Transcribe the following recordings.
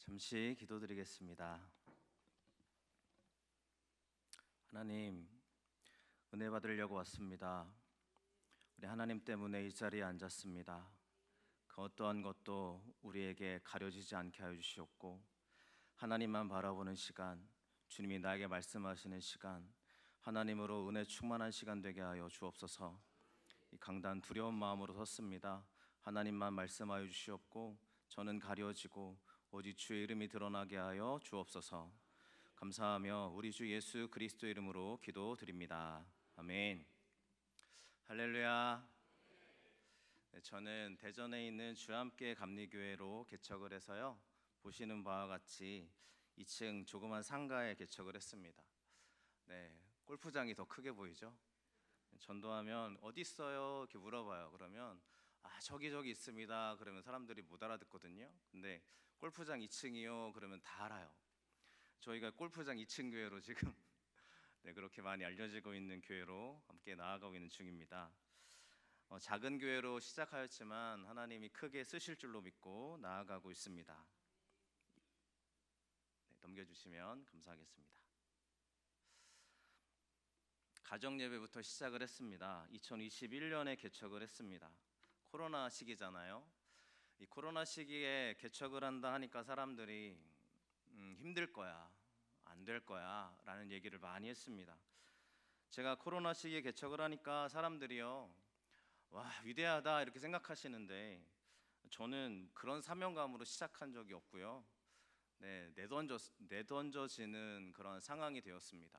잠시 기도드리겠습니다. 하나님, 은혜 받으려고 왔습니다. 우리 하나님 때문에 이 자리에 앉았습니다. 그 어떠한 것도 우리에게 가려지지 않게 하여 주시옵고, 하나님만 바라보는 시간, 주님이 나에게 말씀하시는 시간, 하나님으로 은혜 충만한 시간 되게 하여 주옵소서. 이 강단 두려운 마음으로 섰습니다. 하나님만 말씀하여 주시옵고, 저는 가려지고 오직 주의 이름이 드러나게 하여 주옵소서. 감사하며 우리 주 예수 그리스도 이름으로 기도드립니다. 아멘. 할렐루야. 네, 저는 대전에 있는 주함께 감리교회로 개척을 해서요, 보시는 바와 같이 2층 조그만 상가에 개척을 했습니다. 네, 골프장이 더 크게 보이죠? 전도하면 어디 있어요? 이렇게 물어봐요. 그러면 저기 있습니다. 그러면 사람들이 못 알아듣거든요. 근데 골프장 2층이요. 그러면 다 알아요. 저희가 골프장 2층 교회로 지금 네, 그렇게 많이 알려지고 있는 교회로 함께 나아가고 있는 중입니다. 작은 교회로 시작하였지만 하나님이 크게 쓰실 줄로 믿고 나아가고 있습니다. 네, 넘겨주시면 감사하겠습니다. 가정 예배부터 시작을 했습니다. 2021년에 개척을 했습니다. 코로나 시기잖아요. 이 코로나 시기에 개척을 한다 하니까 사람들이 힘들 거야, 안 될 거야 라는 얘기를 많이 했습니다. 제가 코로나 시기에 개척을 하니까 사람들이요, 와, 위대하다 이렇게 생각하시는데, 저는 그런 사명감으로 시작한 적이 없고요. 네, 내던져지는 그런 상황이 되었습니다.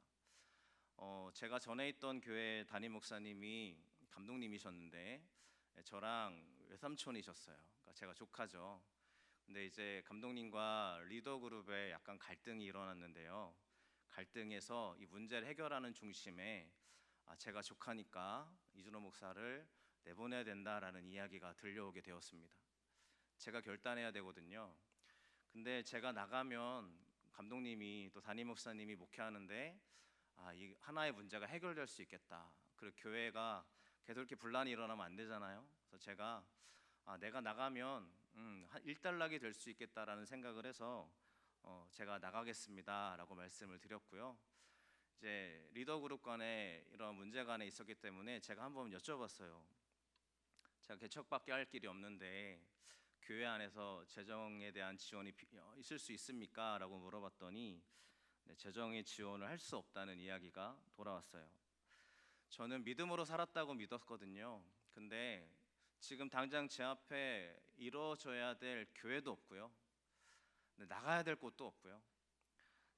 제가 전에 있던 교회 담임 목사님이 감독님이셨는데 저랑 외삼촌이셨어요. 그러니까 제가 조카죠. 근데 이제 감독님과 리더 그룹에 약간 갈등이 일어났는데요. 갈등에서 이 문제를 해결하는 중심에 제가 조카니까 이준호 목사를 내보내야 된다라는 이야기가 들려오게 되었습니다. 제가 결단해야 되거든요. 근데 제가 나가면 감독님이 또 담임 목사님이 목회하는데 이 하나의 문제가 해결될 수 있겠다. 그리고 교회가 계속 이렇게 분란이 일어나면 안 되잖아요. 그래서 제가 내가 나가면 일단락이 될 수 있겠다라는 생각을 해서 제가 나가겠습니다라고 말씀을 드렸고요. 이제 리더 그룹 간에 이런 문제가 있었기 때문에 제가 한번 여쭤봤어요. 제가 개척밖에 할 길이 없는데 교회 안에서 재정에 대한 지원이 있을 수 있습니까? 라고 물어봤더니 재정의 지원을 할 수 없다는 이야기가 돌아왔어요. 저는 믿음으로 살았다고 믿었거든요. 근데 지금 당장 제 앞에 이루어져야 될 교회도 없고요, 나가야 될 곳도 없고요,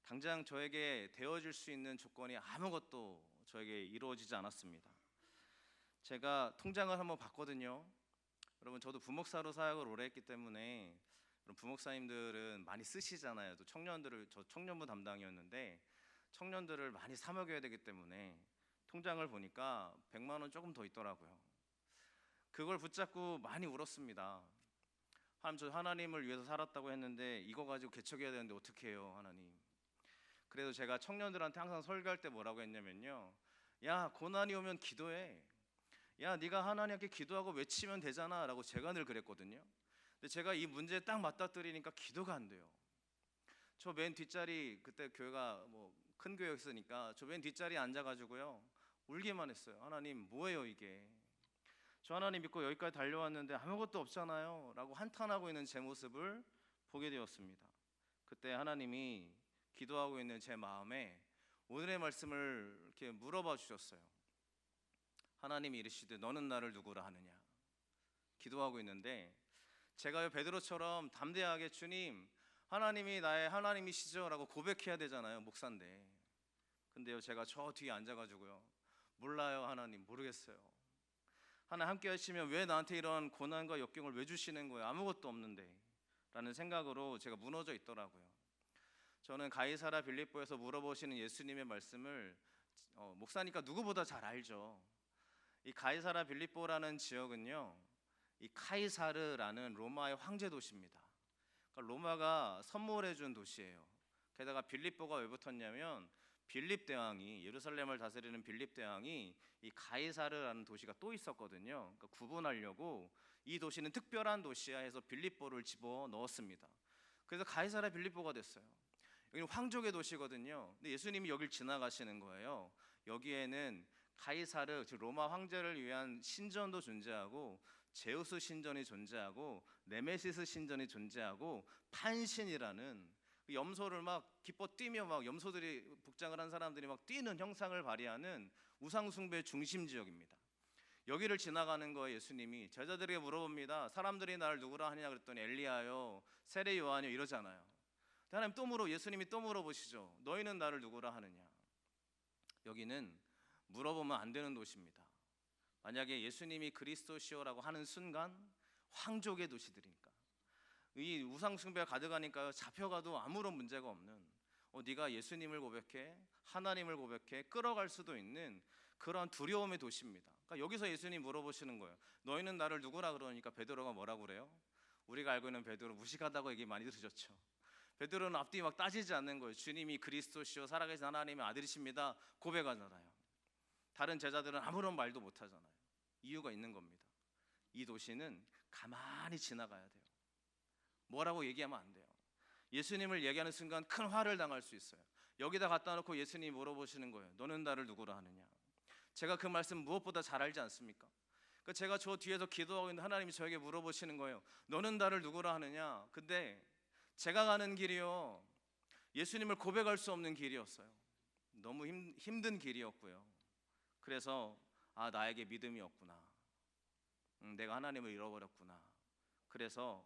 당장 저에게 되어질 수 있는 조건이 아무것도 저에게 이루어지지 않았습니다. 제가 통장을 한번 봤거든요. 여러분, 저도 부목사로 사역을 오래 했기 때문에 부목사님들은 많이 쓰시잖아요. 또 저 청년부 담당이었는데 청년들을 많이 사먹여야 되기 때문에 통장을 보니까 100만 원 조금 더 있더라고요. 그걸 붙잡고 많이 울었습니다. 하나님, 저 하나님을 위해서 살았다고 했는데 이거 가지고 개척해야 되는데 어떻게 해요, 하나님. 그래서 제가 청년들한테 항상 설교할 때 뭐라고 했냐면요, 야, 고난이 오면 기도해. 야, 네가 하나님께 기도하고 외치면 되잖아 라고 제가 늘 그랬거든요. 근데 제가 이 문제에 딱 맞닥뜨리니까 기도가 안 돼요. 저 맨 뒷자리, 그때 교회가 큰 교회였으니까 저 맨 뒷자리에 앉아가지고요, 울기만 했어요. 하나님, 뭐예요 이게. 저 하나님 믿고 여기까지 달려왔는데 아무것도 없잖아요 라고 한탄하고 있는 제 모습을 보게 되었습니다. 그때 하나님이 기도하고 있는 제 마음에 오늘의 말씀을 이렇게 물어봐 주셨어요. 하나님이 이르시되 너는 나를 누구라 하느냐. 기도하고 있는데 제가 베드로처럼 담대하게 주님, 하나님이 나의 하나님이시죠 라고 고백해야 되잖아요, 목사인데. 근데요, 제가 저 뒤에 앉아가지고요, 몰라요 하나님, 모르겠어요. 하나님 함께 하시면 왜 나한테 이런 고난과 역경을 왜 주시는 거예요? 아무것도 없는데 라는 생각으로 제가 무너져 있더라고요. 저는 가이사라 빌립보에서 물어보시는 예수님의 말씀을 목사니까 누구보다 잘 알죠. 이 가이사라 빌립보라는 지역은요, 이 카이사르라는 로마의 황제 도시입니다. 그러니까 로마가 선물해 준 도시예요. 게다가 빌립보가 왜 붙었냐면 빌립 대왕이, 예루살렘을 다스리는 빌립 대왕이 이 가이사르라는 도시가 또 있었거든요. 그러니까 구분하려고 이 도시는 특별한 도시야 해서 빌립보를 집어 넣었습니다. 그래서 가이사랴 빌립보가 됐어요. 여기는 황족의 도시거든요. 근데 예수님이 여길 지나가시는 거예요. 여기에는 가이사르, 즉 로마 황제를 위한 신전도 존재하고 제우스 신전이 존재하고 네메시스 신전이 존재하고 판신이라는 그 염소를 막 기뻐 뛰며 막 염소들이 복장을 한 사람들이 막 뛰는 형상을 발휘하는 우상 숭배의 중심 지역입니다. 여기를 지나가는 거예요. 예수님이 제자들에게 물어봅니다. 사람들이 나를 누구라 하느냐 그랬더니 엘리야요, 세례 요한이요 이러잖아요. 하나님 예수님이 또 물어보시죠. 너희는 나를 누구라 하느냐? 여기는 물어보면 안 되는 도시입니다. 만약에 예수님이 그리스도시오라고 하는 순간 황족의 도시들이니까 이 우상 숭배가 가득하니까 잡혀가도 아무런 문제가 없는 네가 예수님을 고백해 하나님을 고백해 끌어갈 수도 있는 그런 두려움의 도시입니다. 그러니까 여기서 예수님 물어보시는 거예요. 너희는 나를 누구라 그러니까 베드로가 뭐라고 그래요? 우리가 알고 있는 베드로 무식하다고 얘기 많이 들으셨죠. 베드로는 앞뒤 막 따지지 않는 거예요. 주님이 그리스도시요 살아계신 하나님의 아들이십니다 고백하잖아요. 다른 제자들은 아무런 말도 못하잖아요. 이유가 있는 겁니다. 이 도시는 가만히 지나가야 돼요. 뭐라고 얘기하면 안 돼요. 예수님을 얘기하는 순간 큰 화를 당할 수 있어요. 여기다 갖다 놓고 예수님이 물어보시는 거예요. 너는 나를 누구라 하느냐? 제가 그 말씀 무엇보다 잘 알지 않습니까? 그러니까 제가 저 뒤에서 기도하고 있는 하나님이 저에게 물어보시는 거예요. 너는 나를 누구라 하느냐? 근데 제가 가는 길이요 예수님을 고백할 수 없는 길이었어요. 너무 힘든 길이었고요. 그래서 나에게 믿음이 없구나. 내가 하나님을 잃어버렸구나. 그래서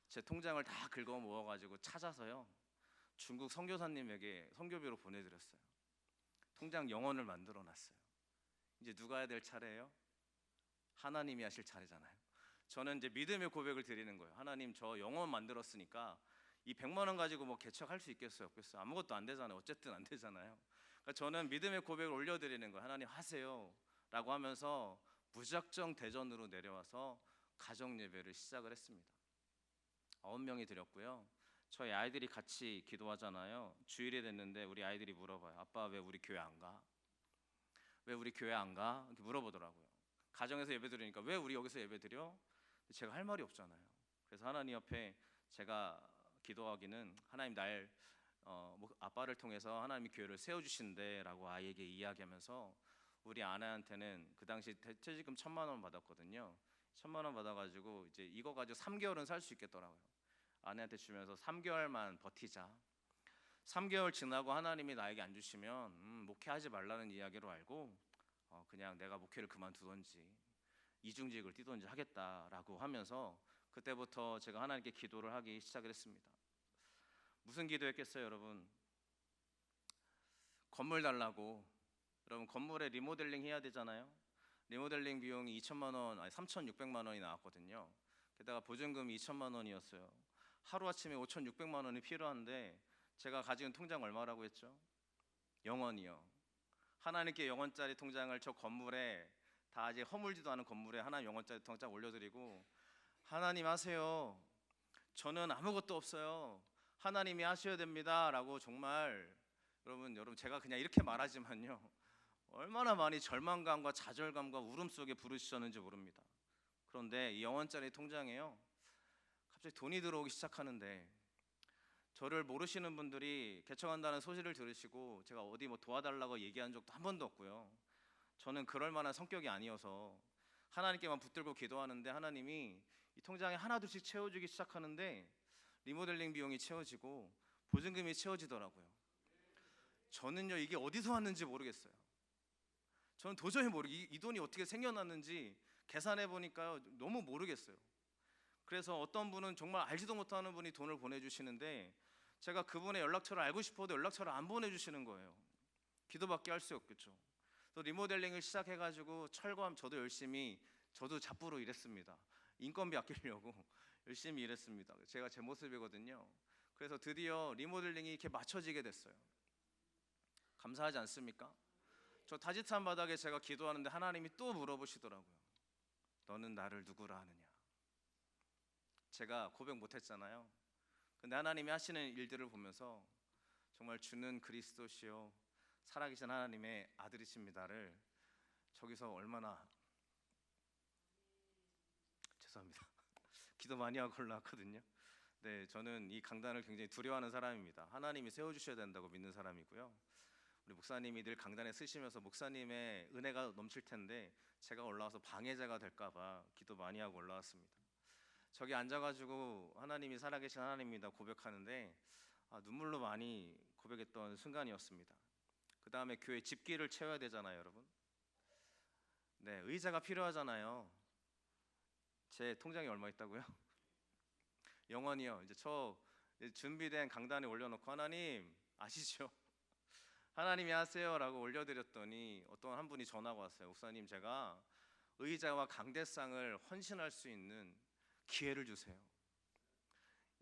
제 통장을 다 긁어 모아가지고 찾아서요 중국 선교사님에게 선교비로 보내드렸어요. 통장 영원을 만들어놨어요. 이제 누가 해야 될 차례예요? 하나님이 하실 차례잖아요. 저는 이제 믿음의 고백을 드리는 거예요. 하나님 저 영원 만들었으니까 이 100만 원 가지고 뭐 개척할 수 있겠어요? 없겠어요? 아무것도 안 되잖아요. 어쨌든 안 되잖아요. 그러니까 저는 믿음의 고백을 올려드리는 거예요. 하나님 하세요 라고 하면서 무작정 대전으로 내려와서 가정 예배를 시작을 했습니다. 9명이 드렸고요. 저희 아이들이 같이 기도하잖아요. 주일이 됐는데 우리 아이들이 물어봐요. 아빠 왜 우리 교회 안 가? 왜 우리 교회 안 가? 이렇게 물어보더라고요. 가정에서 예배 드리니까 왜 우리 여기서 예배 드려? 제가 할 말이 없잖아요. 그래서 하나님 옆에 제가 기도하기는 하나님 아빠를 통해서 하나님이 교회를 세워주신대 라고 아이에게 이야기하면서 우리 아내한테는 그 당시 퇴직금 1,000만 원 받았거든요. 1,000만 원 받아가지고 이제 이거 가지고 3개월은 살 수 있겠더라고요. 아내한테 주면서 3개월만 버티자. 3개월 지나고 하나님이 나에게 안 주시면 목회하지 말라는 이야기로 알고 그냥 내가 목회를 그만두던지 이중직을 뛰던지 하겠다라고 하면서 그때부터 제가 하나님께 기도를 하기 시작을 했습니다. 무슨 기도했겠어요 여러분? 건물 달라고. 여러분 건물에 리모델링 해야 되잖아요. 리모델링 비용이 2천만 원, 3,600만 원이 나왔거든요. 게다가 보증금이 2천만 원이었어요. 하루아침에 5,600만 원이 필요한데 제가 가지고 있는 통장 얼마라고 했죠? 영원이요. 하나님께 영원짜리 통장을 저 건물에 다 아직 허물지도 않은 건물에 하나님 영원짜리 통장 올려드리고 하나님 하세요. 저는 아무것도 없어요. 하나님이 하셔야 됩니다 라고 정말 여러분 제가 그냥 이렇게 말하지만요 얼마나 많이 절망감과 좌절감과 울음 속에 부르셨는지 모릅니다. 그런데 이 영원짜리 통장에요 갑자기 돈이 들어오기 시작하는데 저를 모르시는 분들이 개척한다는 소식을 들으시고 제가 어디 뭐 도와달라고 얘기한 적도 한 번도 없고요. 저는 그럴 만한 성격이 아니어서 하나님께만 붙들고 기도하는데 하나님이 이 통장에 하나둘씩 채워주기 시작하는데 리모델링 비용이 채워지고 보증금이 채워지더라고요. 저는요 이게 어디서 왔는지 모르겠어요. 저는 도저히 이 돈이 어떻게 생겨났는지 계산해 보니까요 너무 모르겠어요. 그래서 어떤 분은 정말 알지도 못하는 분이 돈을 보내주시는데 제가 그분의 연락처를 알고 싶어도 연락처를 안 보내주시는 거예요. 기도밖에 할 수 없겠죠. 또 리모델링을 시작해가지고 철거하면 저도 열심히 저도 잡부로 일했습니다. 인건비 아끼려고 열심히 일했습니다. 제가 제 모습이거든요. 그래서 드디어 리모델링이 이렇게 맞춰지게 됐어요. 감사하지 않습니까? 저 타짓한 바닥에 제가 기도하는데 하나님이 또 물어보시더라고요. 너는 나를 누구라 하느냐? 제가 고백 못했잖아요. 근데 하나님이 하시는 일들을 보면서 정말 주는 그리스도시요 살아계신 하나님의 아들이십니다를 저기서 얼마나 죄송합니다. 기도 많이 하고 올라왔거든요. 네, 저는 이 강단을 굉장히 두려워하는 사람입니다. 하나님이 세워주셔야 된다고 믿는 사람이고요. 우리 목사님이 늘 강단에 쓰시면서 목사님의 은혜가 넘칠 텐데 제가 올라와서 방해자가 될까봐 기도 많이 하고 올라왔습니다. 저기 앉아가지고 하나님이 살아계신 하나님입니다 고백하는데 눈물로 많이 고백했던 순간이었습니다. 그 다음에 교회 집기를 채워야 되잖아요, 여러분. 네, 의자가 필요하잖아요. 제 통장에 얼마 있다고요? 영원히요. 이제 저 준비된 강단에 올려놓고 하나님 아시죠? 하나님이 하세요라고 올려드렸더니 어떤 한 분이 전화가 왔어요. 목사님, 제가 의자와 강대상을 헌신할 수 있는 기회를 주세요.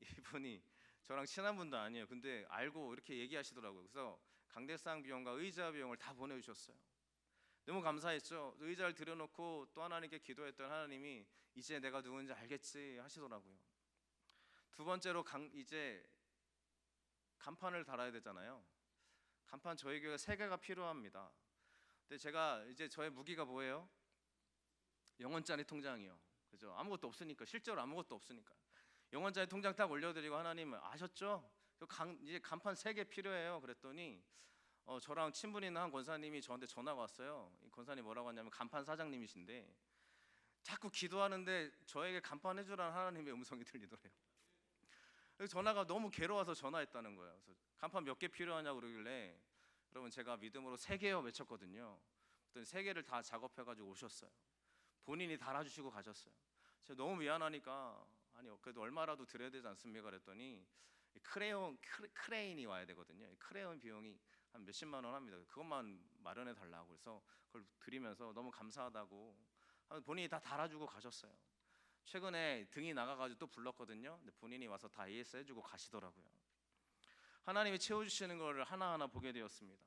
이분이 저랑 친한 분도 아니에요. 근데 알고 이렇게 얘기하시더라고요. 그래서 강대상 비용과 의자 비용을 다 보내주셨어요. 너무 감사했죠. 의자를 들여놓고 또 하나님께 기도했던 하나님이 이제 내가 누군지 알겠지 하시더라고요. 두 번째로 이제 간판을 달아야 되잖아요. 간판 저희 교회 3개가 필요합니다. 근데 제가 이제 저의 무기가 뭐예요? 영원짜리 통장이요. 그죠? 아무것도 없으니까, 실제로 아무것도 없으니까 영원짜리 통장 딱 올려드리고 하나님 아셨죠? 이제 간판 3개 필요해요. 그랬더니 저랑 친분 있는 한 권사님이 저한테 전화가 왔어요. 이 권사님 뭐라고 하냐면 간판 사장님이신데 자꾸 기도하는데 저에게 간판 해주라는 하나님의 음성이 들리더래요. 그래서 전화가 너무 괴로워서 전화했다는 거예요. 그래서 간판 몇 개 필요하냐고 그러길래 여러분 제가 믿음으로 3개요 외쳤거든요. 그랬더니 3개를 다 작업해가지고 오셨어요. 본인이 달아주시고 가셨어요. 제가 너무 미안하니까 아니 그래도 얼마라도 드려야 되지 않습니까? 그랬더니 크레인이 와야 되거든요. 크레인 비용이 한 몇십만 원 합니다. 그것만 마련해 달라고 그래서 그걸 드리면서 너무 감사하다고 본인이 다 달아주고 가셨어요. 최근에 등이 나가가지고 또 불렀거든요. 근데 본인이 와서 다 AS 해주고 가시더라고요. 하나님이 채워주시는 걸 하나하나 보게 되었습니다.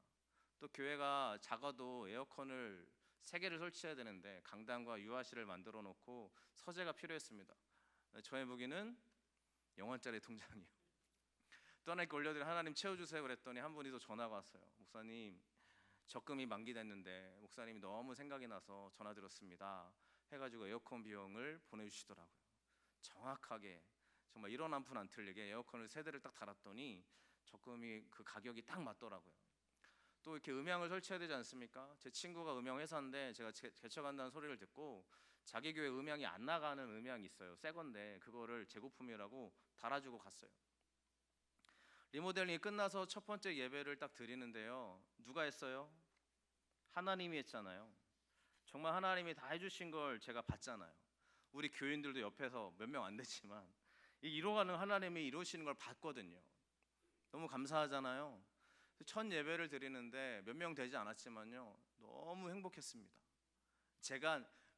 또 교회가 작아도 에어컨을 3개를 설치해야 되는데 강당과 유아실을 만들어 놓고 서재가 필요했습니다. 저의 무기는 영원짜리 통장이요. 또 하나님께 올려드린 하나님 채워주세요 그랬더니 한 분이 또 전화가 왔어요. 목사님 적금이 만기됐는데 목사님이 너무 생각이 나서 전화드렸습니다 해가지고 에어컨 비용을 보내주시더라고요. 정확하게 정말 이런 한 푼 안 틀리게 에어컨을 3대를 딱 달았더니 적금이 그 가격이 딱 맞더라고요. 또 이렇게 음향을 설치해야 되지 않습니까? 제 친구가 음향 회사인데 제가 개척한다는 소리를 듣고 자기 교회 음향이 안 나가는 음향이 있어요. 새 건데 그거를 재고품이라고 달아주고 갔어요. 리모델링이 끝나서 첫 번째 예배를 딱 드리는데요. 누가 했어요? 하나님이 했잖아요. 정말 하나님이 다 해주신 걸 제가 봤잖아요. 우리 교인들도 옆에서 몇 명 안 되지만 이루어가는 하나님이 이루시는 걸 봤거든요. 너무 감사하잖아요. 첫 예배를 드리는데 몇 명 되지 않았지만요 너무 행복했습니다.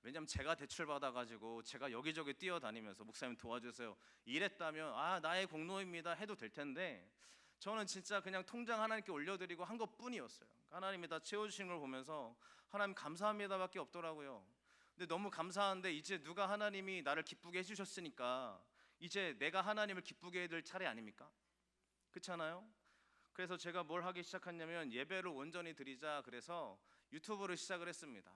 왜냐면 제가 대출 받아가지고 제가 여기저기 뛰어다니면서 목사님 도와주세요 이랬다면 나의 공로입니다 해도 될 텐데 저는 진짜 그냥 통장 하나님께 올려드리고 한 것뿐이었어요. 하나님이 다 채워주신 걸 보면서 하나님 감사합니다밖에 없더라고요. 근데 너무 감사한데 이제 누가 하나님이 나를 기쁘게 해주셨으니까 이제 내가 하나님을 기쁘게 해야 될 차례 아닙니까? 그렇잖아요. 그래서 제가 뭘 하기 시작했냐면 예배를 온전히 드리자 그래서 유튜브를 시작을 했습니다.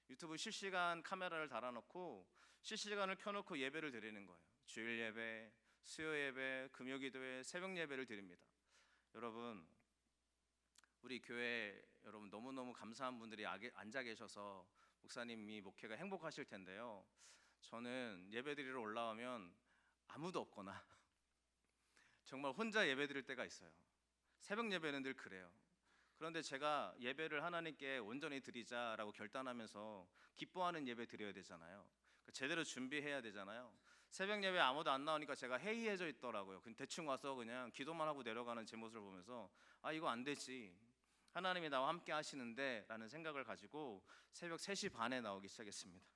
유튜브 실시간 카메라를 달아놓고 실시간을 켜놓고 예배를 드리는 거예요. 주일 예배, 수요 예배, 금요 기도회, 새벽 예배를 드립니다. 여러분 우리 교회 여러분 너무너무 감사한 분들이 앉아 계셔서 목사님이 목회가 행복하실 텐데요. 저는 예배 드리러 올라오면 아무도 없거나 정말 혼자 예배 드릴 때가 있어요. 새벽 예배는 늘 그래요. 그런데 제가 예배를 하나님께 온전히 드리자라고 결단하면서 기뻐하는 예배 드려야 되잖아요. 제대로 준비해야 되잖아요. 새벽 예배 아무도 안 나오니까 제가 해이해져 있더라고요. 대충 와서 그냥 기도만 하고 내려가는 제 모습을 보면서 이거 안 되지. 하나님이 나와 함께 하시는데 라는 생각을 가지고 새벽 3시 반에 나오기 시작했습니다.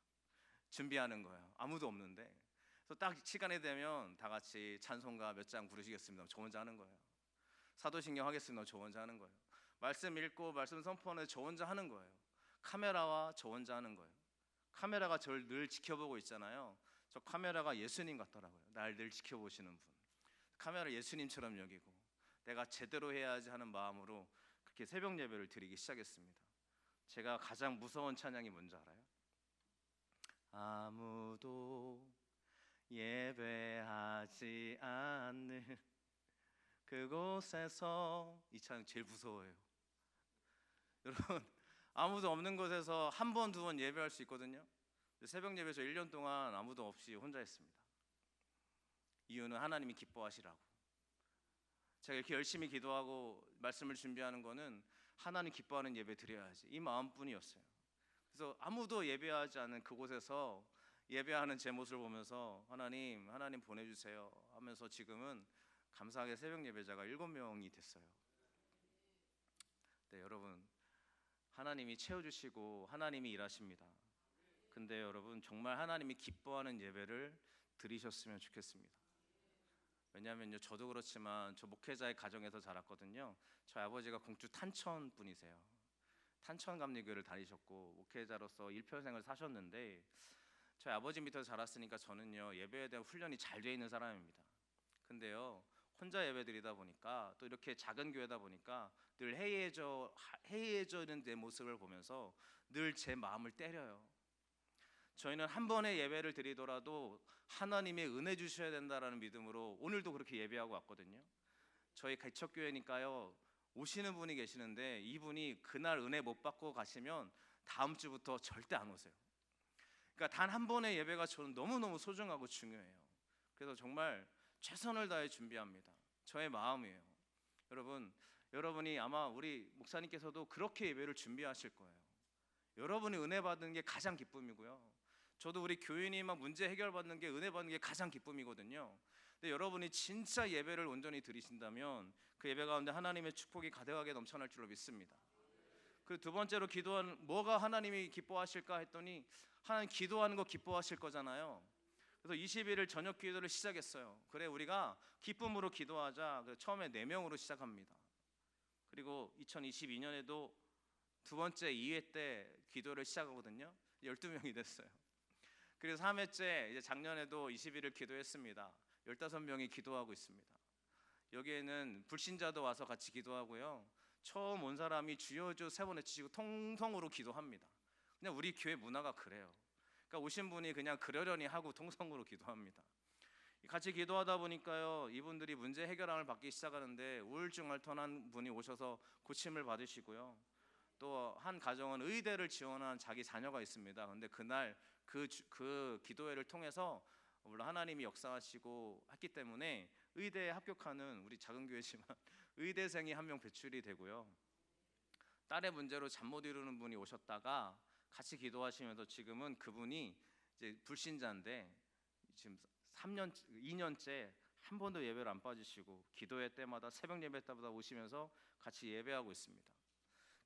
준비하는 거예요. 아무도 없는데. 그래서 딱 시간이 되면 다 같이 찬송가 몇 장 부르시겠습니다. 저 혼자 하는 거예요. 사도신경 하겠습니다. 저 혼자 하는 거예요. 말씀 읽고 말씀 선포는 저 혼자 하는 거예요. 카메라와 저 혼자 하는 거예요. 카메라가 저를 늘 지켜보고 있잖아요. 저 카메라가 예수님 같더라고요. 날 늘 지켜보시는 분. 카메라 예수님처럼 여기고 내가 제대로 해야지 하는 마음으로 그렇게 새벽 예배를 드리기 시작했습니다. 제가 가장 무서운 찬양이 뭔지 알아요? 아무도 예배하지 않는 그곳에서. 이 찬양 제일 무서워요. 여러분, 아무도 없는 곳에서 한 번, 두 번 예배할 수 있거든요. 새벽 예배에서 1년 동안 아무도 없이 혼자 했습니다. 이유는 하나님이 기뻐하시라고. 제가 이렇게 열심히 기도하고 말씀을 준비하는 거는 하나님 기뻐하는 예배 드려야지, 이 마음뿐이었어요. 그래서 아무도 예배하지 않은 그곳에서 예배하는 제 모습을 보면서 하나님 보내주세요 하면서 지금은 감사하게 새벽 예배자가 7명이 됐어요. 네, 여러분, 하나님이 채워주시고 하나님이 일하십니다. 근데 여러분, 정말 하나님이 기뻐하는 예배를 드리셨으면 좋겠습니다. 왜냐하면요, 저도 그렇지만 저 목회자의 가정에서 자랐거든요. 저희 아버지가 공주 탄천 분이세요. 탄천감리교회를 다니셨고 목회자로서 일평생을 사셨는데, 저희 아버지 밑에서 자랐으니까 저는요, 예배에 대한 훈련이 잘 돼 있는 사람입니다. 근데요, 혼자 예배드리다 보니까, 또 이렇게 작은 교회다 보니까 늘 해이해지는 내 모습을 보면서 늘 제 마음을 때려요. 저희는 한 번의 예배를 드리더라도 하나님의 은혜 주셔야 된다라는 믿음으로 오늘도 그렇게 예배하고 왔거든요. 저희 개척교회니까요, 오시는 분이 계시는데 이분이 그날 은혜 못 받고 가시면 다음 주부터 절대 안 오세요. 그러니까 단 한 번의 예배가 저는 너무너무 소중하고 중요해요. 그래서 정말 최선을 다해 준비합니다. 저의 마음이에요. 여러분이 아마 우리 목사님께서도 그렇게 예배를 준비하실 거예요. 여러분이 은혜 받는 게 가장 기쁨이고요. 저도 우리 교인이 막 문제 해결받는 게, 은혜 받는 게 가장 기쁨이거든요. 근데 여러분이 진짜 예배를 온전히 드리신다면 그 예배 가운데 하나님의 축복이 가득하게 넘쳐날 줄로 믿습니다. 그리고 두 번째로 기도하는, 뭐가 하나님이 기뻐하실까 했더니 하나님 기도하는 거 기뻐하실 거잖아요. 그래서 21일 저녁 기도를 시작했어요. 그래, 우리가 기쁨으로 기도하자. 처음에 4명으로 시작합니다. 그리고 2022년에도 두 번째 2회 때 기도를 시작하거든요. 12명이 됐어요. 그리고 3회째 이제 작년에도 21일 기도했습니다. 15명이 기도하고 있습니다. 여기에는 불신자도 와서 같이 기도하고요, 처음 온 사람이 주여 주 3번 외치시고 통성으로 기도합니다. 그냥 우리 교회 문화가 그래요. 그러니까 오신 분이 그냥 그러려니 하고 통성으로 기도합니다. 같이 기도하다 보니까요, 이분들이 문제 해결함을 받기 시작하는데 우울증 앓던 분이 오셔서 고침을 받으시고요, 또 한 가정은 의대를 지원한 자기 자녀가 있습니다. 근데 그날 그 기도회를 통해서 물론 하나님이 역사하시고 했기 때문에 의대에 합격하는, 우리 작은 교회지만 의대생이 1명 배출이 되고요, 딸의 문제로 잠 못 이루는 분이 오셨다가 같이 기도하시면서 지금은 그분이 이제 불신자인데 지금 2년째 한 번도 예배를 안 빠지시고 기도회 때마다, 새벽 예배 때마다 오시면서 같이 예배하고 있습니다.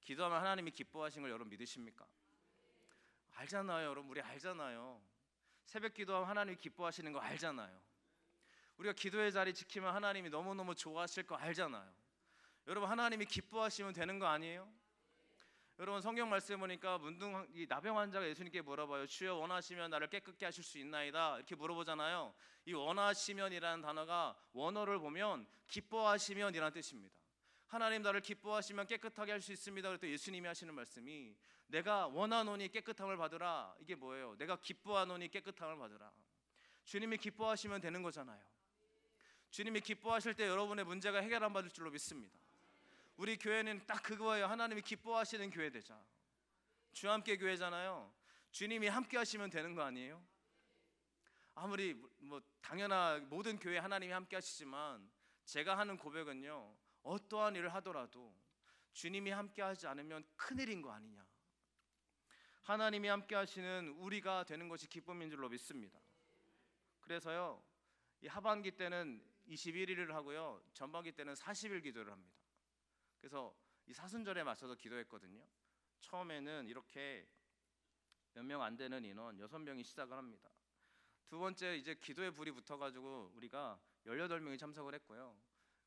기도하면 하나님이 기뻐하신 걸 여러분 믿으십니까? 알잖아요, 여러분. 우리 알잖아요. 새벽 기도하면 하나님이 기뻐하시는 거 알잖아요. 우리가 기도의 자리 지키면 하나님이 너무너무 좋아하실 거 알잖아요. 여러분, 하나님이 기뻐하시면 되는 거 아니에요? 여러분, 성경 말씀 보니까 이 나병 환자가 예수님께 물어봐요. 주여, 원하시면 나를 깨끗게 하실 수 있나이다, 이렇게 물어보잖아요. 이 원하시면이라는 단어가 원어를 보면 기뻐하시면이라는 뜻입니다. 하나님, 나를 기뻐하시면 깨끗하게 할 수 있습니다. 그랬더니 예수님이 하시는 말씀이 내가 원하노니 깨끗함을 받으라. 이게 뭐예요? 내가 기뻐하노니 깨끗함을 받으라. 주님이 기뻐하시면 되는 거잖아요. 주님이 기뻐하실 때 여러분의 문제가 해결 안 받을 줄로 믿습니다. 우리 교회는 딱 그거예요. 하나님이 기뻐하시는 교회 되자. 주함께 교회잖아요. 주님이 함께 하시면 되는 거 아니에요? 아무리 당연한 모든 교회 하나님이 함께 하시지만 제가 하는 고백은요, 어떠한 일을 하더라도 주님이 함께 하지 않으면 큰일인 거 아니냐. 하나님이 함께 하시는 우리가 되는 것이 기쁨인 줄로 믿습니다. 그래서요, 이 하반기 때는 21일을 하고요, 전반기 때는 40일 기도를 합니다. 그래서 이 사순절에 맞춰서 기도했거든요. 처음에는 이렇게 몇 명 안 되는 인원 6명이 시작을 합니다. 두 번째, 이제 기도의 불이 붙어가지고 우리가 18명이 참석을 했고요,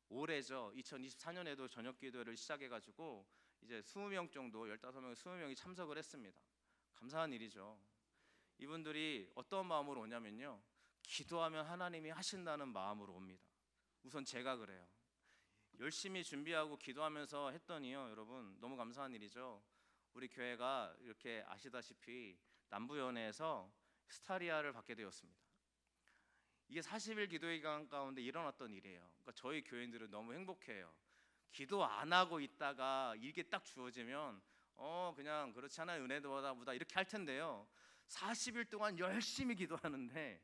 올해죠, 2024년에도 저녁 기도를 시작해가지고 이제 20명 정도, 15명, 20명이 참석을 했습니다. 감사한 일이죠. 이분들이 어떤 마음으로 오냐면요, 기도하면 하나님이 하신다는 마음으로 옵니다. 우선 제가 그래요. 열심히 준비하고 기도하면서 했더니요, 여러분, 너무 감사한 일이죠. 우리 교회가 이렇게 아시다시피 남부연회에서 스타리아를 받게 되었습니다. 이게 40일 기도의 기간 가운데 일어났던 일이에요. 그러니까 저희 교인들은 너무 행복해요. 기도 안 하고 있다가 이게 딱 주어지면 그냥 그렇지 않아요, 은혜도 받아 보다 이렇게 할 텐데요. 40일 동안 열심히 기도하는데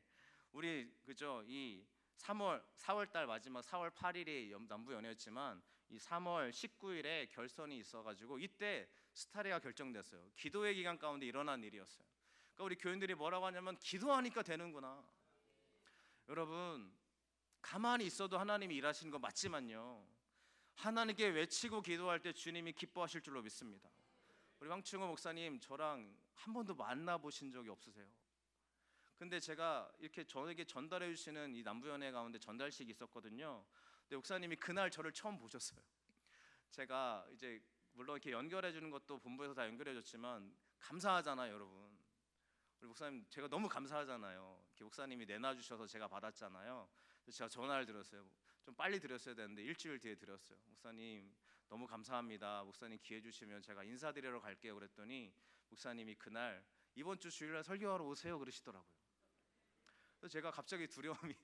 우리 그죠? 이 4월 달 마지막 4월 8일이 남부 연회였지만 이 3월 19일에 결선이 있어가지고 이때 스타리가 결정됐어요. 기도의 기간 가운데 일어난 일이었어요. 그러니까 우리 교인들이 뭐라고 하냐면 기도하니까 되는구나. 여러분, 가만히 있어도 하나님이 일하시는 거 맞지만요, 하나님께 외치고 기도할 때 주님이 기뻐하실 줄로 믿습니다. 우리 황충호 목사님 저랑 한 번도 만나보신 적이 없으세요. 근데 제가 이렇게 저에게 전달해 주시는 이 남부연회 가운데 전달식이 있었거든요. 근데 목사님이 그날 저를 처음 보셨어요. 제가 이제 물론 이렇게 연결해 주는 것도 본부에서 다 연결해 줬지만 감사하잖아요, 여러분. 우리 목사님 제가 너무 감사하잖아요. 이렇게 목사님이 내놔 주셔서 제가 받았잖아요. 그래서 제가 전화를 드렸어요. 좀 빨리 드렸어야 되는데 일주일 뒤에 드렸어요. 목사님 너무 감사합니다. 목사님 기회 주시면 제가 인사드리러 갈게요. 그랬더니 목사님이 그날 이번 주 주일날 설교하러 오세요 그러시더라고요. 그래서 제가 갑자기 두려움이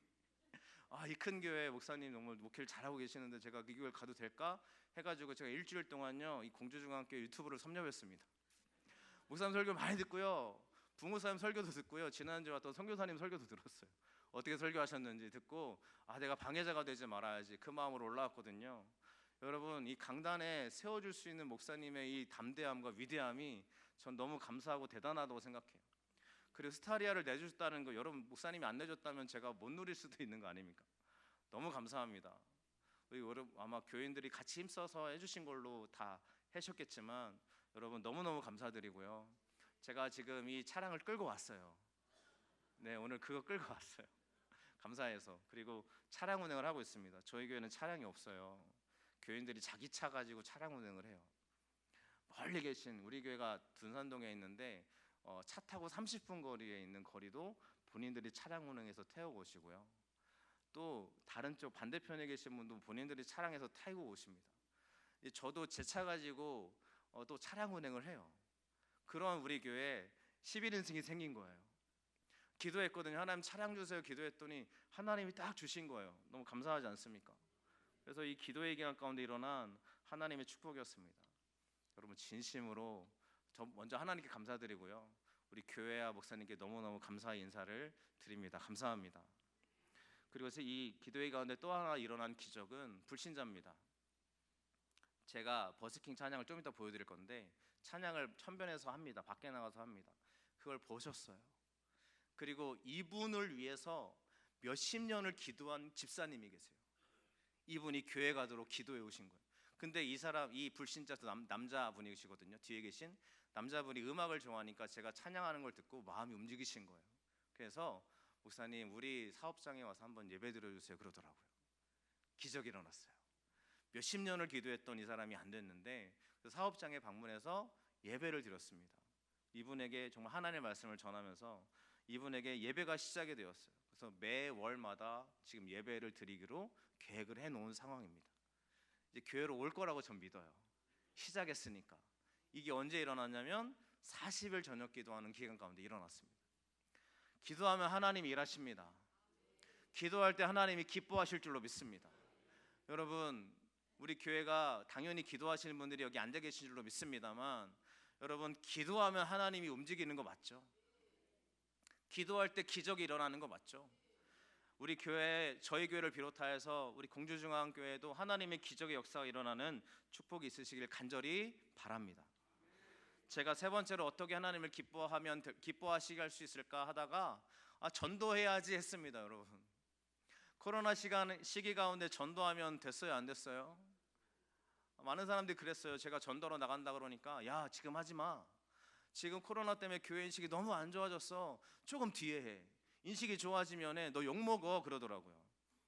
이 큰 교회 목사님 너무 목회를 잘하고 계시는데 제가 그 교회 가도 될까 해가지고 제가 일주일 동안요 이 공주중앙교 유튜브를 섭렵했습니다. 목사님 설교 많이 듣고요, 부모사님 설교도 듣고요, 지난주에 왔던 선교사님 설교도 들었어요. 어떻게 설교하셨는지 듣고 내가 방해자가 되지 말아야지 그 마음으로 올라왔거든요. 여러분, 이 강단에 세워줄 수 있는 목사님의 이 담대함과 위대함이 전 너무 감사하고 대단하다고 생각해요. 그리고 스타리아를 내주셨다는 거, 여러분 목사님이 안 내줬다면 제가 못 누릴 수도 있는 거 아닙니까? 너무 감사합니다. 여러분 아마 교인들이 같이 힘써서 해주신 걸로 다 하셨겠지만 여러분 너무너무 감사드리고요. 제가 지금 이 차량을 끌고 왔어요. 네, 오늘 그거 끌고 왔어요. 감사해서. 그리고 차량 운행을 하고 있습니다. 저희 교회는 차량이 없어요. 교인들이 자기 차 가지고 차량 운행을 해요. 멀리 계신 우리 교회가 둔산동에 있는데 차 타고 30분 거리에 있는 거리도 본인들이 차량 운행해서 태우고 오시고요. 또 다른 쪽 반대편에 계신 분도 본인들이 차량에서 타고 오십니다. 저도 제 차 가지고 또 차량 운행을 해요. 그런 우리 교회에 11인승이 생긴 거예요. 기도했거든요. 하나님 차량 주세요 기도했더니 하나님이 딱 주신 거예요. 너무 감사하지 않습니까? 그래서 이 기도의 기간 가운데 일어난 하나님의 축복이었습니다. 여러분 진심으로 저 먼저 하나님께 감사드리고요, 우리 교회와 목사님께 너무너무 감사의 인사를 드립니다. 감사합니다. 그리고 이 기도의 가운데 또 하나 일어난 기적은 불신자입니다. 제가 버스킹 찬양을 좀 이따 보여드릴 건데 찬양을 천변에서 합니다. 밖에 나가서 합니다. 그걸 보셨어요. 그리고 이분을 위해서 몇십 년을 기도한 집사님이 계세요. 이분이 교회 가도록 기도해 오신 거예요. 근데 이 사람, 이 불신자 남자분이시거든요. 뒤에 계신 남자분이 음악을 좋아하니까 제가 찬양하는 걸 듣고 마음이 움직이신 거예요. 그래서 목사님 우리 사업장에 와서 한번 예배 드려주세요 그러더라고요. 기적이 일어났어요. 몇십 년을 기도했던 이 사람이 안 됐는데 그 사업장에 방문해서 예배를 드렸습니다. 이분에게 정말 하나님의 말씀을 전하면서 이분에게 예배가 시작이 되었어요. 그래서 매월마다 지금 예배를 드리기로 계획을 해놓은 상황입니다. 이제 교회로 올 거라고 전 믿어요. 시작했으니까. 이게 언제 일어났냐면 40일 저녁 기도하는 기간 가운데 일어났습니다. 기도하면 하나님이 일하십니다. 기도할 때 하나님이 기뻐하실 줄로 믿습니다. 여러분 우리 교회가 당연히 기도하시는 분들이 여기 앉아 계신 줄로 믿습니다만 여러분 기도하면 하나님이 움직이는 거 맞죠? 기도할 때 기적이 일어나는 거 맞죠? 우리 교회, 저희 교회를 비롯하여서 우리 공주중앙교회도 하나님의 기적의 역사가 일어나는 축복이 있으시길 간절히 바랍니다. 제가 세 번째로 어떻게 하나님을 기뻐하시게 할 수 있을까 하다가 전도해야지 했습니다. 여러분 코로나 시기 가운데 전도하면 됐어요 안 됐어요? 많은 사람들이 그랬어요. 제가 전도로 나간다 그러니까 야 지금 하지 마. 지금 코로나 때문에 교회 인식이 너무 안 좋아졌어. 조금 뒤에 해. 인식이 좋아지면 너 욕먹어 그러더라고요.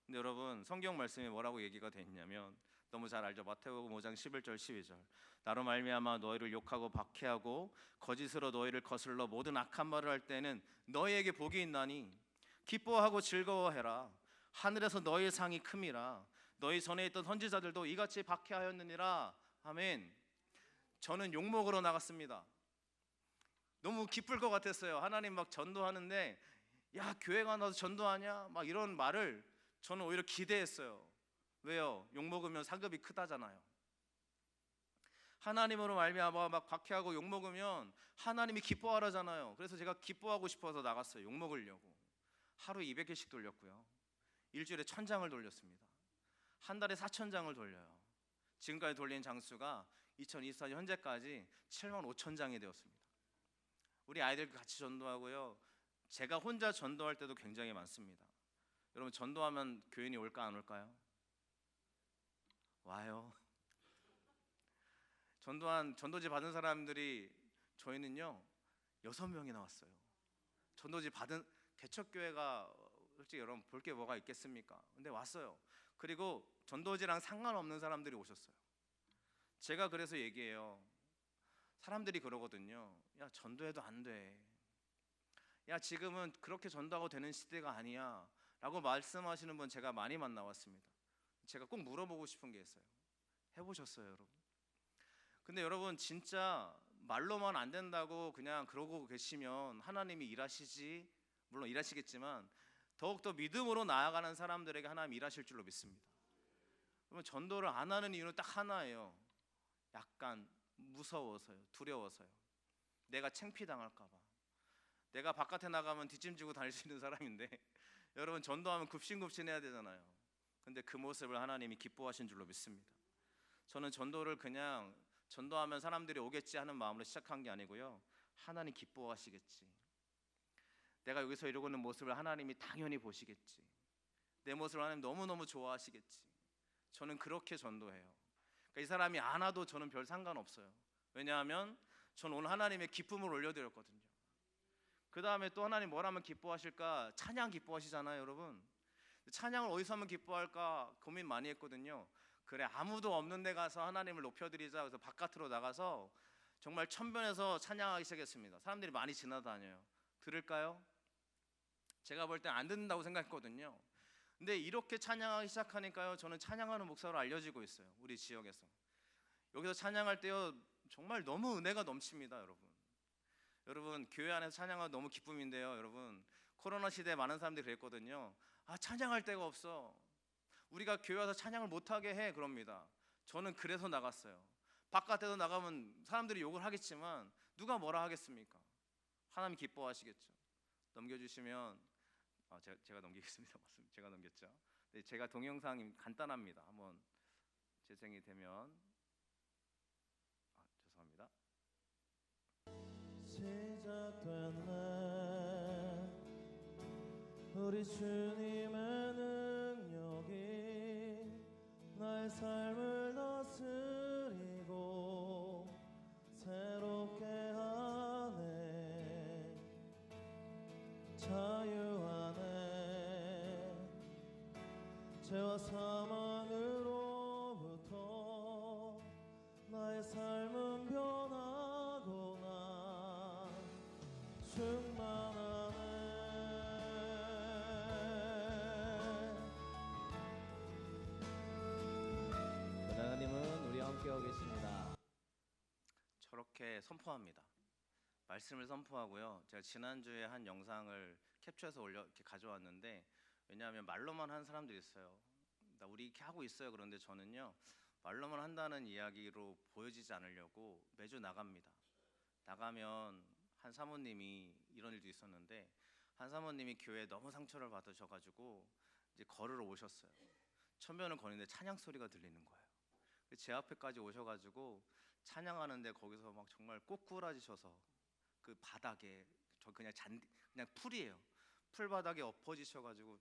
근데 여러분 성경 말씀에 뭐라고 얘기가 돼 있냐면 너무 잘 알죠. 마태복음 5장 11절 12절 나로 말미암아 너희를 욕하고 박해하고 거짓으로 너희를 거슬러 모든 악한 말을 할 때는 너희에게 복이 있나니 기뻐하고 즐거워해라. 하늘에서 너희의 상이 큼이라. 너희 전에 있던 선지자들도 이같이 박해하였느니라. 아멘. 저는 욕먹으러 나갔습니다. 너무 기쁠 것 같았어요. 하나님 막 전도하는데 야, 교회 가 나서 전도하냐? 막 이런 말을 저는 오히려 기대했어요. 왜요? 욕먹으면 상급이 크다잖아요. 하나님으로 말미암아 막 박해하고 욕먹으면 하나님이 기뻐하라잖아요. 그래서 제가 기뻐하고 싶어서 나갔어요. 욕먹으려고. 하루에 200개씩 돌렸고요. 일주일에 1000장을 돌렸습니다. 한 달에 4000장을 돌려요. 지금까지 돌린 장수가 2024년 현재까지 75,000장이 되었습니다. 우리 아이들 같이 전도하고요. 제가 혼자 전도할 때도 굉장히 많습니다. 여러분, 전도하면 교인이 올까 안 올까요? 와요. 전도지 받은 사람들이 저희는요 6명이 나왔어요. 전도지 받은 개척교회가 솔직히 여러분 볼 게 뭐가 있겠습니까? 근데 왔어요. 그리고 전도지랑 상관없는 사람들이 오셨어요. 제가 그래서 얘기해요. 사람들이 그러거든요. 야, 전도해도 안 돼. 야, 지금은 그렇게 전도하고 되는 시대가 아니야 라고 말씀하시는 분 제가 많이 만나왔습니다. 제가 꼭 물어보고 싶은 게 있어요. 해보셨어요, 여러분? 근데 여러분, 진짜 말로만 안 된다고 그냥 그러고 계시면 하나님이 일하시지, 물론 일하시겠지만 더욱더 믿음으로 나아가는 사람들에게 하나님 일하실 줄로 믿습니다. 그러면 전도를 안 하는 이유는 딱 하나예요. 약간 무서워서요. 두려워서요. 내가 창피당할까 봐. 내가 바깥에 나가면 뒷짐지고 다닐 수 있는 사람인데 여러분, 전도하면 굽신굽신해야 되잖아요. 근데 그 모습을 하나님이 기뻐하신 줄로 믿습니다. 저는 전도를 그냥 전도하면 사람들이 오겠지 하는 마음으로 시작한 게 아니고요. 하나님 기뻐하시겠지. 내가 여기서 이러고 있는 모습을 하나님이 당연히 보시겠지. 내 모습을 하나님 너무너무 좋아하시겠지. 저는 그렇게 전도해요. 그러니까 이 사람이 안 와도 저는 별 상관없어요. 왜냐하면 저는 오늘 하나님의 기쁨을 올려드렸거든요. 그 다음에 또 하나님 뭘 하면 기뻐하실까? 찬양 기뻐하시잖아요, 여러분. 찬양을 어디서 하면 기뻐할까 고민 많이 했거든요. 그래, 아무도 없는 데 가서 하나님을 높여드리자. 그래서 바깥으로 나가서 정말 천변에서 찬양하기 시작했습니다. 사람들이 많이 지나다녀요. 들을까요? 제가 볼 때 안 듣는다고 생각했거든요. 근데 이렇게 찬양하기 시작하니까요, 저는 찬양하는 목사로 알려지고 있어요. 우리 지역에서. 여기서 찬양할 때요, 정말 너무 은혜가 넘칩니다, 여러분. 여러분, 교회 안에서 찬양하면 너무 기쁨인데요, 여러분, 코로나 시대에 많은 사람들이 그랬거든요. 아, 찬양할 데가 없어. 우리가 교회 와서 찬양을 못하게 해. 그럽니다. 저는 그래서 나갔어요. 바깥에서 나가면 사람들이 욕을 하겠지만 누가 뭐라 하겠습니까? 하나님 기뻐하시겠죠. 넘겨주시면 제가 넘기겠습니다. 맞습니다. 제가 넘겼죠. 네, 제가 동영상이 간단합니다. 한번 재생이 되면 죄송합니다. 시작된 날 우리 주님의 능력이 나의 삶을 다스리고 새롭게 하네. 자유하네. 죄와 사망으로부터 나의 삶은 변하구나. 충만하네. 하나님은 우리와 함께하고 계십니다. 저렇게 선포합니다. 말씀을 선포하고요. 제가 지난주에 한 영상을 캡처해서 이렇게 가져왔는데, 왜냐하면 말로만 하는 사람들이 있어요. 나 우리 이렇게 하고 있어요. 그런데 저는요, 말로만 한다는 이야기로 보여지지 않으려고 매주 나갑니다. 나가면 한 사모님이 이런 일도 있었는데, 한 사모님이 교회에 너무 상처를 받으셔가지고 이제 걸으러 오셨어요. 천변을 거리는데 찬양 소리가 들리는 거예요. 제 앞에까지 오셔가지고 찬양하는데 거기서 막 정말 꼬꾸라지셔서 그 바닥에 그냥 풀이에요. 풀 바닥에 엎어지셔가지고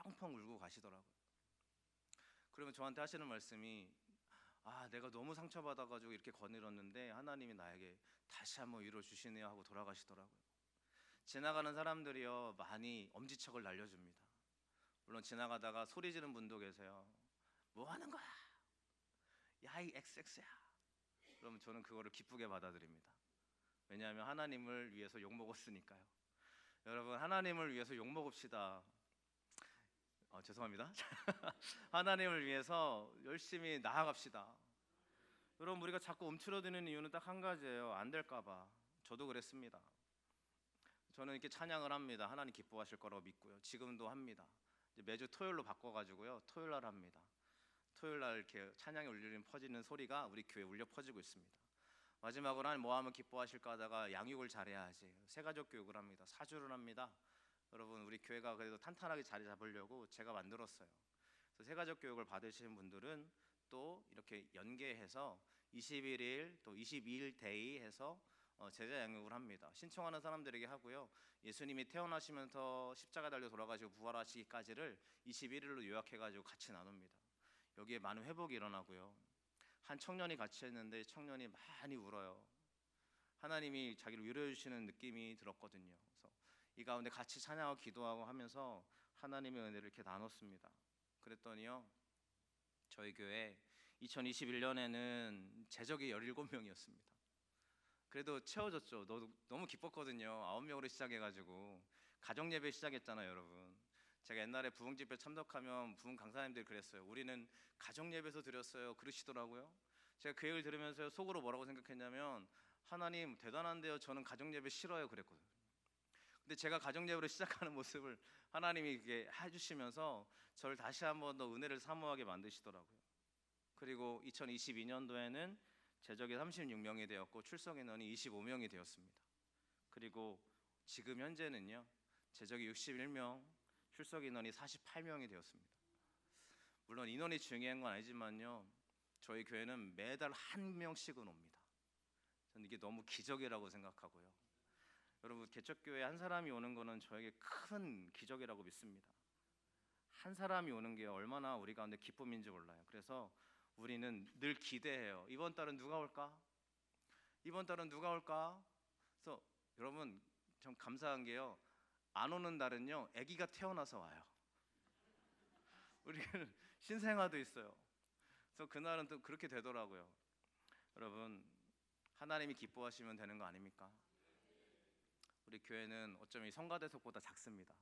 펑펑 울고 가시더라고요. 그러면 저한테 하시는 말씀이, 내가 너무 상처받아가지고 이렇게 거닐었는데 하나님이 나에게 다시 한번 위로 주시네요 하고 돌아가시더라고요. 지나가는 사람들이요, 많이 엄지척을 날려줍니다. 물론 지나가다가 소리 지르는 분도 계세요. 뭐 하는 거야? 야, 이 XX야. 그러면 저는 그거를 기쁘게 받아들입니다. 왜냐하면 하나님을 위해서 욕먹었으니까요. 여러분, 하나님을 위해서 욕먹읍시다. 죄송합니다. 하나님을 위해서 열심히 나아갑시다. 여러분, 우리가 자꾸 움츠러드는 이유는 딱 한 가지예요. 안 될까 봐. 저도 그랬습니다. 저는 이렇게 찬양을 합니다. 하나님 기뻐하실 거라고 믿고요. 지금도 합니다. 이제 매주 토요일로 바꿔가지고요. 토요일 날 합니다. 토요일 날 이렇게 찬양이 울리는 퍼지는 소리가 우리 교회에 울려 퍼지고 있습니다. 마지막으로 하나님 뭐 하면 기뻐하실까 하다가 양육을 잘해야지 새가족 교육을 합니다. 사주를 합니다. 여러분 우리 교회가 그래도 탄탄하게 자리 잡으려고 제가 만들었어요. 그래서 새가족 교육을 받으시는 분들은 또 이렇게 연계해서 21일 또 22일 데이 해서 제자 양육을 합니다. 신청하는 사람들에게 하고요. 예수님이 태어나시면서 십자가 달려 돌아가시고 부활하시기까지를 21일로 요약해가지고 같이 나눕니다. 여기에 많은 회복이 일어나고요. 한 청년이 같이 했는데 청년이 많이 울어요. 하나님이 자기를 위로해 주시는 느낌이 들었거든요. 그래서 이 가운데 같이 찬양하고 기도하고 하면서 하나님의 은혜를 이렇게 나눴습니다. 그랬더니요, 저희 교회 2021년에는 제적이 17명이었습니다. 그래도 채워졌죠. 너무 기뻤거든요. 9명으로 시작해가지고 가정 예배 시작했잖아요, 여러분. 제가 옛날에 부흥 집회 참석하면 부흥 강사님들이 그랬어요. 우리는 가정 예배에서 드렸어요. 그러시더라고요. 제가 그 얘기를 들으면서 속으로 뭐라고 생각했냐면, 하나님 대단한데요. 저는 가정 예배 싫어요. 그랬거든요. 근데 제가 가정 예배로 시작하는 모습을 하나님이 이렇게 해주시면서 저를 다시 한번 더 은혜를 사모하게 만드시더라고요. 그리고 2022년도에는 제적이 36명이 되었고 출석 인원이 25명이 되었습니다. 그리고 지금 현재는요, 제적이 61명, 출석 인원이 48명이 되었습니다. 물론 인원이 중요한 건 아니지만요, 저희 교회는 매달 한 명씩은 옵니다. 저는 이게 너무 기적이라고 생각하고요. 여러분, 개척교회 한 사람이 오는 거는 저에게 큰 기적이라고 믿습니다. 한 사람이 오는 게 얼마나 우리 가운데 기쁨인지 몰라요. 그래서 우리는 늘 기대해요. 이번 달은 누가 올까? 이번 달은 누가 올까? 그래서 여러분, 좀 감사한 게요, 안 오는 날은요, 아기가 태어나서 와요. 우리는 신생아도 있어요. 그래서 그날은 또 그렇게 되더라고요. 여러분, 하나님이 기뻐하시면 되는 거 아닙니까? 우리 교회는 어쩌면 이 성가대석보다 작습니다.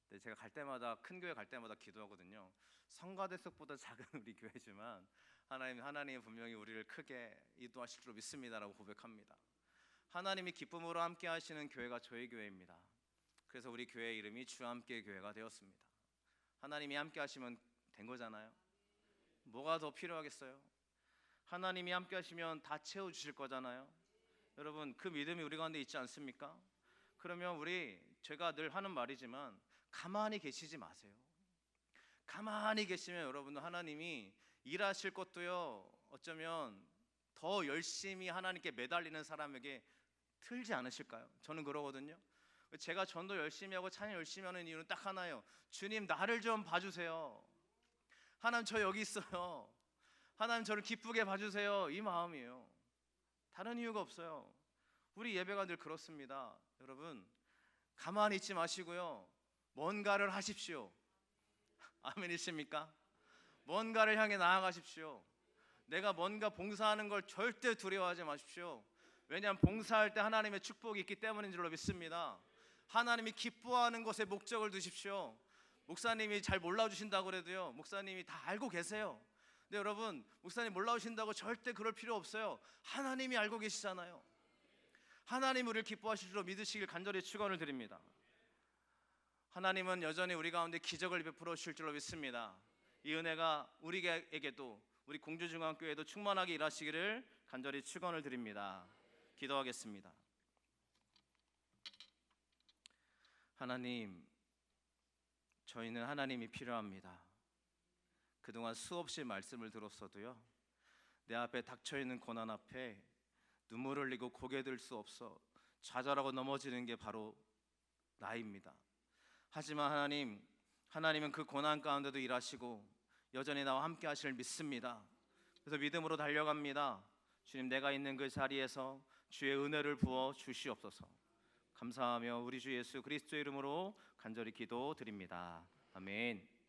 근데 제가 갈 때마다, 큰 교회 갈 때마다 기도하거든요. 성가대석보다 작은 우리 교회지만 하나님 분명히 우리를 크게 인도하실 줄 믿습니다라고 고백합니다. 하나님이 기쁨으로 함께 하시는 교회가 저희 교회입니다. 그래서 우리 교회 이름이 주함께 교회가 되었습니다. 하나님이 함께 하시면 된 거잖아요. 뭐가 더 필요하겠어요? 하나님이 함께 하시면 다 채워주실 거잖아요. 여러분, 그 믿음이 우리 가운데 있지 않습니까? 그러면 제가 늘 하는 말이지만 가만히 계시지 마세요. 가만히 계시면 여러분은 하나님이 일하실 것도요, 어쩌면 더 열심히 하나님께 매달리는 사람에게 틀지 않으실까요? 저는 그러거든요. 제가 전도 열심히 하고 찬양 열심히 하는 이유는 딱 하나예요. 주님, 나를 좀 봐주세요. 하나님, 저 여기 있어요. 하나님, 저를 기쁘게 봐주세요. 이 마음이에요. 다른 이유가 없어요. 우리 예배가 늘 그렇습니다. 여러분, 가만히 있지 마시고요, 뭔가를 하십시오. 아멘이십니까? 뭔가를 향해 나아가십시오. 내가 뭔가 봉사하는 걸 절대 두려워하지 마십시오. 왜냐하면 봉사할 때 하나님의 축복이 있기 때문인 줄로 믿습니다. 하나님이 기뻐하는 것에 목적을 두십시오. 목사님이 잘 몰라주신다고 그래도요, 목사님이 다 알고 계세요. 근데 여러분, 목사님 몰라주신다고 절대 그럴 필요 없어요. 하나님이 알고 계시잖아요. 하나님 우리를 기뻐하실 줄로 믿으시길 간절히 축원을 드립니다. 하나님은 여전히 우리 가운데 기적을 베풀어 주실 줄로 믿습니다. 이 은혜가 우리에게도, 우리 공주중앙교회도 충만하게 일하시기를 간절히 축원을 드립니다. 기도하겠습니다. 하나님, 저희는 하나님이 필요합니다. 그동안 수없이 말씀을 들었어도요, 내 앞에 닥쳐있는 고난 앞에 눈물 흘리고 고개 들 수 없어 좌절하고 넘어지는 게 바로 나입니다. 하지만 하나님은 그 고난 가운데도 일하시고 여전히 나와 함께 하시를 믿습니다. 그래서 믿음으로 달려갑니다. 주님, 내가 있는 그 자리에서 주의 은혜를 부어 주시옵소서. 감사하며 우리 주 예수 그리스도의 이름으로 간절히 기도드립니다. 아멘.